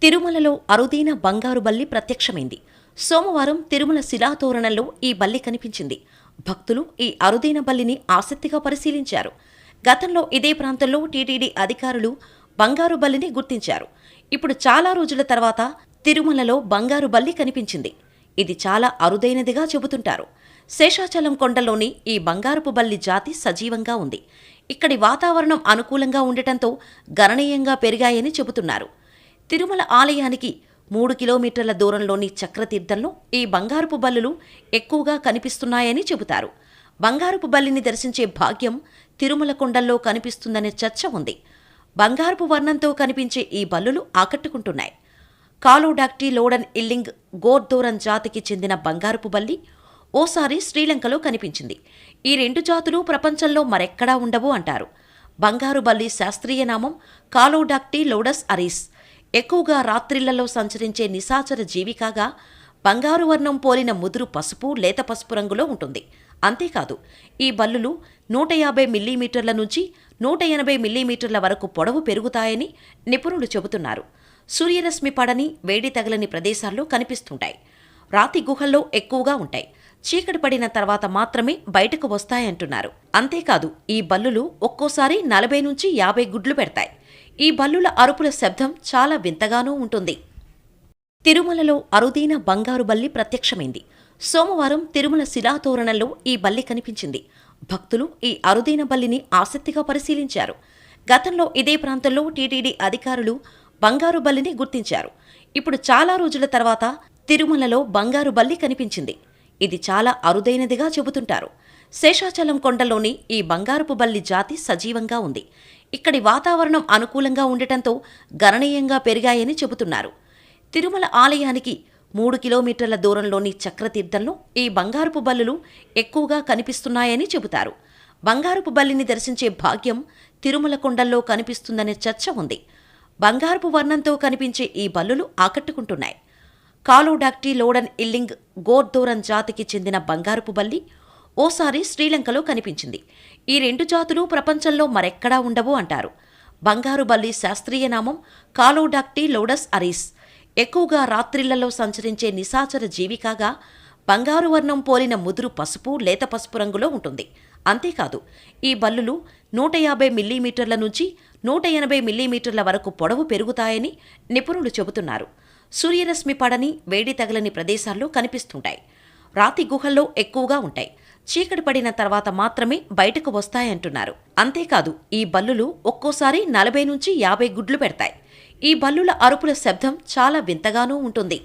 తిరుమలలో అరుదైన బంగారు బల్లి ప్రత్యక్షమైంది. సోమవారం తిరుమల శిలాతోరణంలో ఈ బల్లి కనిపించింది. భక్తులు ఈ అరుదైన బల్లిని ఆసక్తిగా పరిశీలించారు. గతంలో ఇదే ప్రాంతంలో టీటీడీ అధికారులు బంగారు బల్లిని గుర్తించారు. ఇప్పుడు చాలా రోజుల తర్వాత తిరుమలలో బంగారు బల్లి కనిపించింది. ఇది చాలా అరుదైనదిగా చెబుతుంటారు. శేషాచలం కొండలోని ఈ బంగారుపు బల్లి జాతి సజీవంగా ఉంది. ఇక్కడి వాతావరణం అనుకూలంగా ఉండటంతో గణనీయంగా పెరిగాయని చెబుతున్నారు. తిరుమల ఆలయానికి 3 కిలోమీటర్ల దూరంలోని చక్రతీర్థంలో ఈ బంగారుపు బల్లులు ఎక్కువగా కనిపిస్తున్నాయని చెబుతారు. బంగారుపు బల్లిని దర్శించే భాగ్యం తిరుమల కొండల్లో కనిపిస్తుందనే చర్చ ఉంది. బంగారుపు వర్ణంతో కనిపించే ఈ బల్లులు ఆకట్టుకుంటున్నాయి. కాలోడాక్టీ లోడన్ ఇల్లింగ్ గోర్దోరన్ జాతికి చెందిన బంగారుపు బల్లి ఓసారి శ్రీలంకలో కనిపించింది. ఈ 2 జాతులు ప్రపంచంలో మరెక్కడా ఉండవు అంటారు. బంగారు బల్లి శాస్త్రీయ నామం కాలోడాక్టీ లోడస్ అరీస్. ఎక్కువగా రాత్రిళ్లలో సంచరించే నిశాచర జీవికాగా బంగారు వర్ణం పోలిన ముదురు పసుపు, లేత పసుపు రంగులో ఉంటుంది. అంతేకాదు, ఈ బల్లులు 150 మిల్లీమీటర్ల నుంచి 180 మిల్లీమీటర్ల వరకు పొడవు పెరుగుతాయని నిపుణులు చెబుతున్నారు. సూర్యరశ్మి పడని, వేడి తగలని ప్రదేశాల్లో కనిపిస్తుంటాయి. రాతి గుహల్లో ఎక్కువగా ఉంటాయి. చీకటి పడిన తర్వాత మాత్రమే బయటకు వస్తాయంటున్నారు. అంతేకాదు, ఈ బల్లులు ఒక్కోసారి 40 నుంచి 50 గుడ్లు పెడతాయి. ఈ బల్లుల అరుపుల శబ్దం చాలా వింతగానూ ఉంటుంది. తిరుమలలో అరుదైన బంగారు బల్లి ప్రత్యక్షమైంది. సోమవారం తిరుమల శిలాతోరణంలో ఈ బల్లి కనిపించింది. భక్తులు ఈ అరుదైన బల్లిని ఆసక్తిగా పరిశీలించారు. గతంలో ఇదే ప్రాంతంలో టీటీడీ అధికారులు బంగారు బల్లిని గుర్తించారు. ఇప్పుడు చాలా రోజుల తర్వాత తిరుమలలో బంగారు బల్లి కనిపించింది. ఇది చాలా అరుదైనదిగా చెబుతుంటారు. శేషాచలం కొండలోని ఈ బంగారుపు బల్లి జాతి సజీవంగా ఉంది. ఇక్కడి వాతావరణం అనుకూలంగా ఉండటంతో గణనీయంగా పెరిగాయని చెబుతున్నారు. తిరుమల ఆలయానికి 3 కిలోమీటర్ల దూరంలోని చక్రతీర్థంలో ఈ బంగారుపు బల్లులు ఎక్కువగా కనిపిస్తున్నాయని చెబుతారు. బంగారుపు బల్లిని దర్శించే భాగ్యం తిరుమల కొండల్లో కనిపిస్తుందనే చర్చ ఉంది. బంగారుపు వర్ణంతో కనిపించే ఈ బల్లులు ఆకట్టుకుంటున్నాయి. కాలోడాక్టీ లోడన్ ఇల్లింగ్ గోర్దోరన్ జాతికి చెందిన బంగారుపు బల్లి ఓసారి శ్రీలంకలో కనిపించింది. ఈ 2 జాతులు ప్రపంచంలో మరెక్కడా ఉండవు అంటారు. బంగారు బల్లి శాస్త్రీయ నామం కాలోడాక్టీ లోడస్ అరీస్. ఎక్కువగా రాత్రిళ్లలో సంచరించే నిశాచర జీవికాగా బంగారు వర్ణం పోలిన ముదురు పసుపు, లేత పసుపు రంగులో ఉంటుంది. అంతేకాదు, ఈ బల్లులు 150 మిల్లీమీటర్ల నుంచి 180 మిల్లీమీటర్ల వరకు పొడవు పెరుగుతాయని నిపుణులు చెబుతున్నారు. సూర్యరశ్మి పడని, వేడి తగలని ప్రదేశాల్లో కనిపిస్తుంటాయి. రాతి గుహల్లో ఎక్కువగా ఉంటాయి. చీకటి పడిన తర్వాత మాత్రమే బయటకు వస్తాయంటున్నారు. అంతేకాదు, ఈ బల్లులు ఒక్కోసారి 40 నుంచి 50 గుడ్లు పెడతాయి. ఈ బల్లుల అరుపుల శబ్దం చాలా వింతగానూ ఉంటుంది.